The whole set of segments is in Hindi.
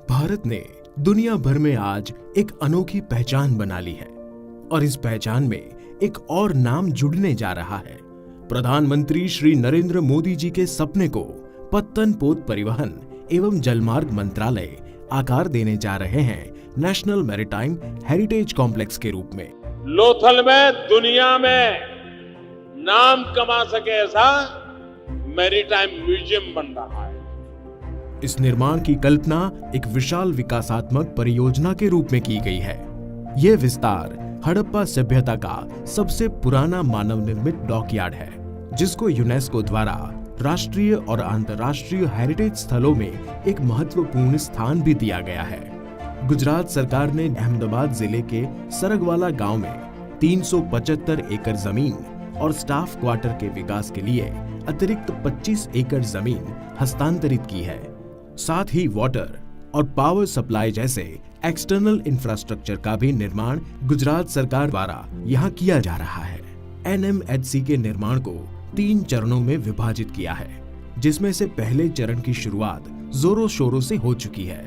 भारत ने दुनिया भर में आज एक अनोखी पहचान बना ली है और इस पहचान में एक और नाम जुड़ने जा रहा है। प्रधानमंत्री श्री नरेंद्र मोदी जी के सपने को पत्तन पोत परिवहन एवं जलमार्ग मंत्रालय आकार देने जा रहे हैं नेशनल मैरीटाइम हेरिटेज कॉम्प्लेक्स के रूप में। लोथल में दुनिया में नाम कमा सके ऐसा मैरीटाइम म्यूजियम बन रहा है। इस निर्माण की कल्पना एक विशाल विकासात्मक परियोजना के रूप में की गई है। यह विस्तार हड़प्पा सभ्यता का सबसे पुराना मानव निर्मित डॉकयार्ड है, जिसको यूनेस्को द्वारा राष्ट्रीय और अंतर्राष्ट्रीय हेरिटेज स्थलों में एक महत्वपूर्ण स्थान भी दिया गया है। गुजरात सरकार ने अहमदाबाद जिले के सरगवाला गांव में 375 एकड़ जमीन और स्टाफ क्वार्टर के विकास के लिए अतिरिक्त 25 एकड़ जमीन हस्तांतरित की है। साथ ही वाटर और पावर सप्लाई जैसे एक्सटर्नल इंफ्रास्ट्रक्चर का भी निर्माण गुजरात सरकार द्वारा यहां किया जा रहा है। एनएमएचसी के निर्माण को 3 चरणों में विभाजित किया है, जिसमें से पहले चरण की शुरुआत जोरों शोरों से हो चुकी है,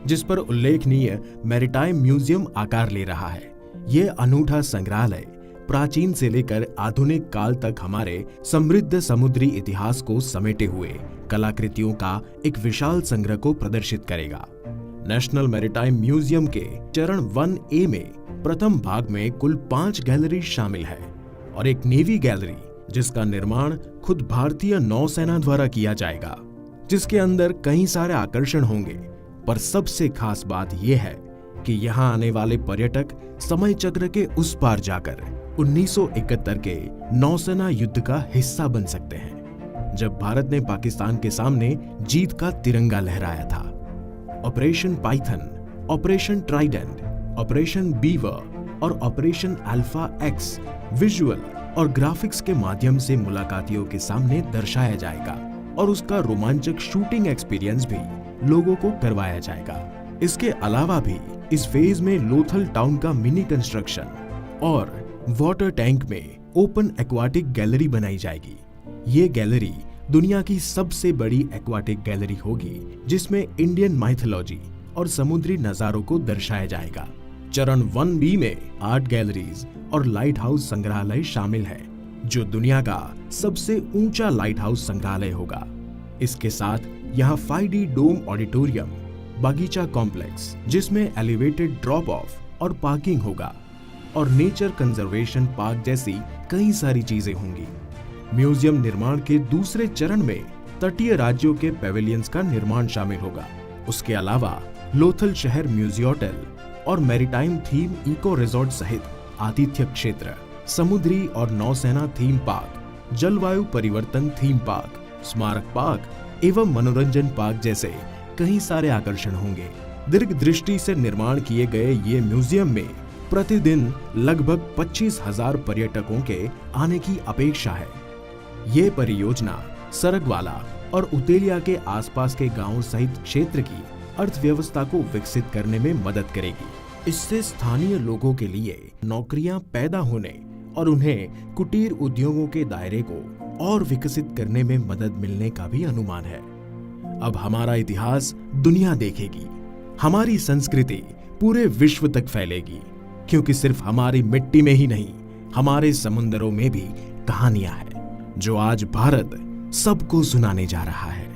जिस पर उल्लेखनीय मैरीटाइम म्यूजियम आकार ले रहा है। ये अनूठा संग्रहालय प्राचीन से लेकर आधुनिक काल तक हमारे समृद्ध समुद्री इतिहास को समेटे हुए कलाकृतियों का एक विशाल संग्रह को प्रदर्शित करेगा। नेशनल मैरीटाइम म्यूजियम के चरण 1A में प्रथम भाग में कुल 5 गैलरी शामिल है और एक नेवी गैलरी, जिसका निर्माण खुद भारतीय नौसेना द्वारा किया जाएगा, जिसके अंदर कई सारे आकर्षण होंगे। पर सबसे खास बात यह है कि यहाँ आने वाले पर्यटक समय चक्र के उस पार जाकर 1971 के नौसेना युद्ध का हिस्सा बन सकते हैं, जब भारत ने पाकिस्तान के सामने जीत का तिरंगा लहराया था। Operation Python, operation Trident, operation beaver और ऑपरेशन अल्फा एक्स विजुअल और ग्राफिक्स के माध्यम से मुलाकातियों के सामने दर्शाया जाएगा और उसका रोमांचक शूटिंग एक्सपीरियंस भी लोगों को करवाया जाएगा। इसके अलावा भी इस फेज में लोथल टाउन का मिनी कंस्ट्रक्शन और वाटर टैंक में ओपन एक्वाटिक गैलरी बनाई जाएगी। ये गैलरी दुनिया की सबसे बड़ी एक्वाटिक गैलरी होगी, जिसमें इंडियन माइथोलॉजी और समुद्री नजारों को दर्शाया जाएगा। चरण 1B में 8 गैलरीज और लाइट हाउस संग्रहालय शामिल है, जो दुनिया का सबसे ऊंचा लाइट हाउस संग्रहालय होगा। इसके साथ यहाँ 5D डोम ऑडिटोरियम, बगीचा कॉम्प्लेक्स जिसमें एलिवेटेड ड्रॉप ऑफ और पार्किंग होगा, और नेचर कंजर्वेशन पार्क जैसी कई सारी चीजें होंगी। म्यूजियम निर्माण के दूसरे चरण में तटीय राज्यों के पेविलियंस का निर्माण शामिल होगा। उसके अलावा लोथल शहर म्यूजियोटल और मैरीटाइम थीम इको रिजॉर्ट सहित आतिथ्य क्षेत्र, समुद्री और नौसेना थीम पार्क, जलवायु परिवर्तन थीम पार्क, स्मारक पार्क एवं मनोरंजन पार्क जैसे कई सारे आकर्षण होंगे। दीर्घ दृष्टि से निर्माण किए गए ये म्यूजियम में प्रतिदिन लगभग 25,000 पर्यटकों के आने की अपेक्षा है। ये परियोजना सरगवाला और उतेलिया के आसपास के गांवों सहित क्षेत्र की अर्थव्यवस्था को विकसित करने में मदद करेगी। इससे स्थानीय लोगों के लिए नौकरियां पैदा होने और उन्हें कुटीर उद्योगों के दायरे को और विकसित करने में मदद मिलने का भी अनुमान है। अब हमारा इतिहास दुनिया देखेगी, हमारी संस्कृति पूरे विश्व तक फैलेगी, क्योंकि सिर्फ हमारी मिट्टी में ही नहीं, हमारे समुंदरों में भी कहानियां हैं, जो आज भारत सबको सुनाने जा रहा है।